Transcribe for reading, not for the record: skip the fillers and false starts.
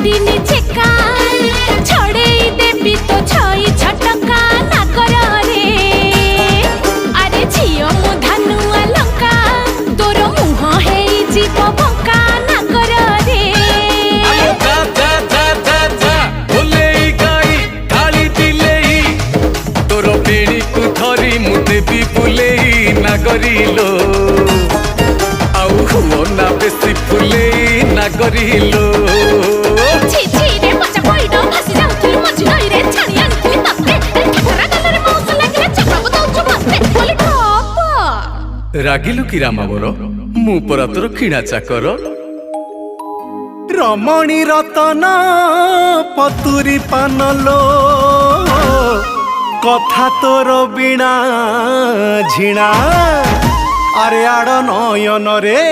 दिनी चेका छड़े देवी तो छई छटका ना कर रे अरे झियो मु धनुआ लंका तोर मुह हेई जीव बंका ना कर रे जा जा जा जा जा भुलेई गाई काली दिलेई तोर बेणी को धरी मु देवी बुलेई ना करिलो आउ हुओ ना बेसी फुलेई ना करिलो छी छी रे मचा कोइडो भासी जाउथुलु मझी नई रे छाणी आनिथिलि तते ठठरा गलरे मौस लागिले चकराबो दउछु मते बोली ठप रागिलु कि रामा मोर मु परा तोर किणा चाकर रमणी रतन पतुरी पानलो कथा तोर बिना झिणा अरे आड़ नयन रे